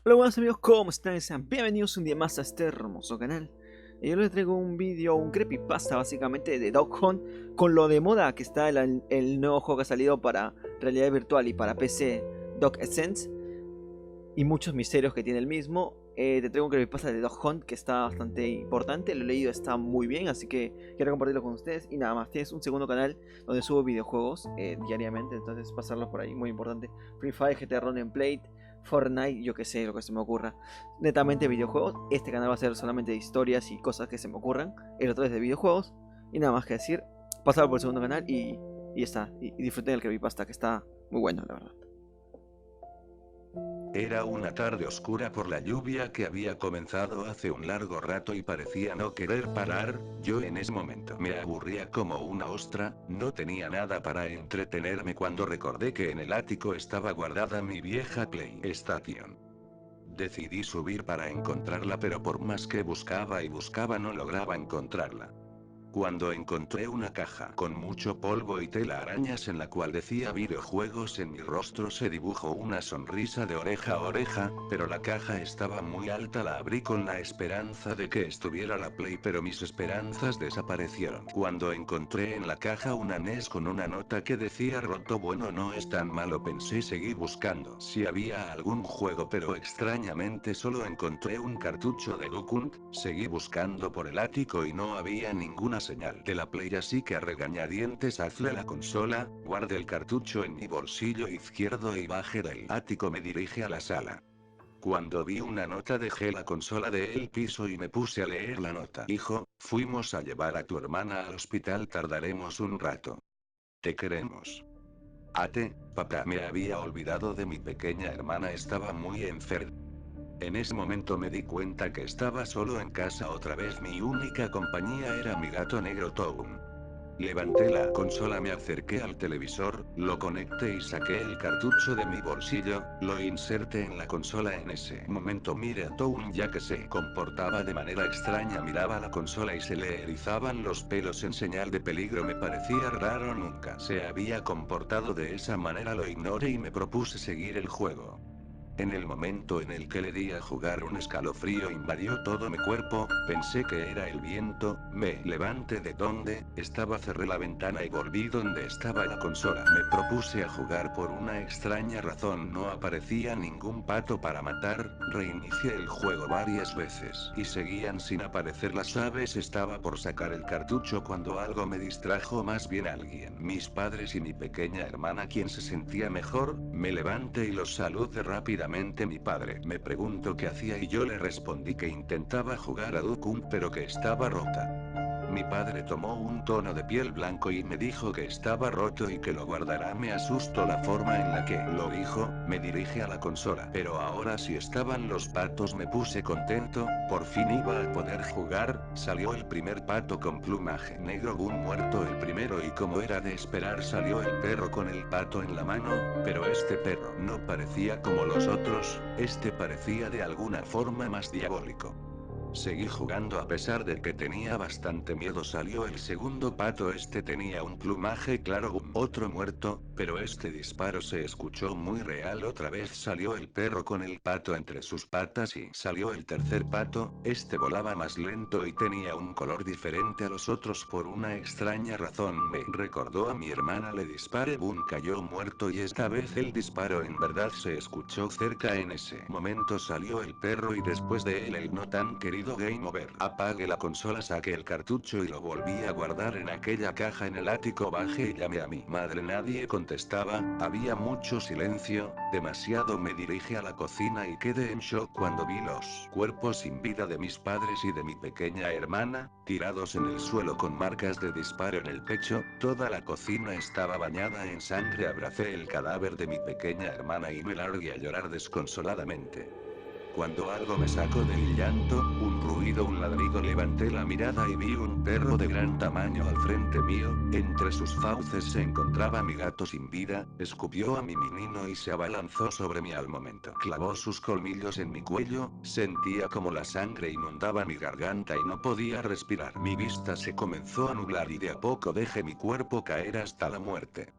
Hola buenos amigos, ¿cómo están? Sean bienvenidos un día más a este hermoso canal. Y yo les traigo un vídeo, un creepypasta básicamente de Dog Hunt, con lo de moda que está el nuevo juego que ha salido para realidad virtual y para PC, Dog Essence, y muchos misterios que tiene el mismo. Te traigo un creepypasta de Dog Hunt que está bastante importante, lo he leído, está muy bien, así que quiero compartirlo con ustedes. Y nada más, tienes un segundo canal donde subo videojuegos diariamente, entonces pasarlo por ahí, muy importante. Free Fire, GTA Roleplay, Fortnite, yo que sé, lo que se me ocurra. Netamente videojuegos. Este canal va a ser solamente de historias y cosas que se me ocurran. El otro es de videojuegos. Y nada más que decir, pasar por el segundo canal y ya está. Y disfruten el creepypasta que está muy bueno, la verdad. Era una tarde oscura por la lluvia que había comenzado hace un largo rato y parecía no querer parar. Yo en ese momento me aburría como una ostra, no tenía nada para entretenerme cuando recordé que en el ático estaba guardada mi vieja PlayStation. Decidí subir para encontrarla, pero por más que buscaba y buscaba no lograba encontrarla. Cuando encontré una caja con mucho polvo y telarañas en la cual decía videojuegos, en mi rostro se dibujó una sonrisa de oreja a oreja, pero la caja estaba muy alta. La abrí con la esperanza de que estuviera la Play, pero mis esperanzas desaparecieron. Cuando encontré en la caja una NES con una nota que decía roto, bueno, no es tan malo, pensé. Seguí buscando si había algún juego, pero extrañamente solo encontré un cartucho de Duke Hunt. Seguí buscando por el ático y no había ninguna señal de la Play, así que a regañadientes hazle la consola. Guardé el cartucho en mi bolsillo izquierdo y bajé del ático. Me dirigí a la sala. Cuando vi una nota dejé la consola del piso y me puse a leer la nota. Hijo, fuimos a llevar a tu hermana al hospital, tardaremos un rato. Te queremos. Papá, me había olvidado de mi pequeña hermana, estaba muy enferma. En ese momento me di cuenta que estaba solo en casa otra vez. Mi única compañía era mi gato negro Town. Levanté la consola, me acerqué al televisor, lo conecté y saqué el cartucho de mi bolsillo, lo inserté en la consola. En ese momento miré a Town, ya que se comportaba de manera extraña, miraba la consola y se le erizaban los pelos en señal de peligro. Me parecía raro, nunca se había comportado de esa manera. Lo ignoré y me propuse seguir el juego. En el momento en el que le di a jugar, un escalofrío invadió todo mi cuerpo, pensé que era el viento. Me levanté de donde estaba, cerré la ventana y volví donde estaba la consola. Me propuse a jugar. Por una extraña razón no aparecía ningún pato para matar. Reinicié el juego varias veces y seguían sin aparecer las aves. Estaba por sacar el cartucho cuando algo me distrajo, más bien alguien, mis padres y mi pequeña hermana, quien se sentía mejor. Me levanté y los saludé rápidamente. Mi padre me preguntó qué hacía y yo le respondí que intentaba jugar a Duke Hunt, pero que estaba rota. Mi padre tomó un tono de piel blanco y me dijo que estaba roto y que lo guardará. Me asustó la forma en la que lo dijo. Me dirigí a la consola, pero ahora sí estaban los patos. Me puse contento, por fin iba a poder jugar. Salió el primer pato con plumaje negro, un muerto el primero, y como era de esperar salió el perro con el pato en la mano, pero este perro no parecía como los otros, este parecía de alguna forma más diabólico. Seguí jugando a pesar de que tenía bastante miedo. Salió el segundo pato, este tenía un plumaje claro, otro muerto, pero este disparo se escuchó muy real. Otra vez salió el perro con el pato entre sus patas y salió el tercer pato, este volaba más lento y tenía un color diferente a los otros. Por una extraña razón me recordó a mi hermana. Le disparé, boom, cayó muerto, y esta vez el disparo en verdad se escuchó cerca. En ese momento salió el perro y después de él el no tan querido Game Over. Apagué la consola, saqué el cartucho y lo volví a guardar en aquella caja en el ático. Bajé y llamé a mi madre, nadie contestaba, había mucho silencio, demasiado. Me dirigí a la cocina y quedé en shock cuando vi los cuerpos sin vida de mis padres y de mi pequeña hermana, tirados en el suelo con marcas de disparo en el pecho. Toda la cocina estaba bañada en sangre. Abracé el cadáver de mi pequeña hermana y me largué a llorar desconsoladamente. Cuando algo me sacó del llanto, un ruido, un ladrido, levanté la mirada y vi un perro de gran tamaño al frente mío. Entre sus fauces se encontraba mi gato sin vida. Escupió a mi menino y se abalanzó sobre mí. Al momento clavó sus colmillos en mi cuello. Sentía como la sangre inundaba mi garganta y no podía respirar. Mi vista se comenzó a nublar y de a poco dejé mi cuerpo caer hasta la muerte.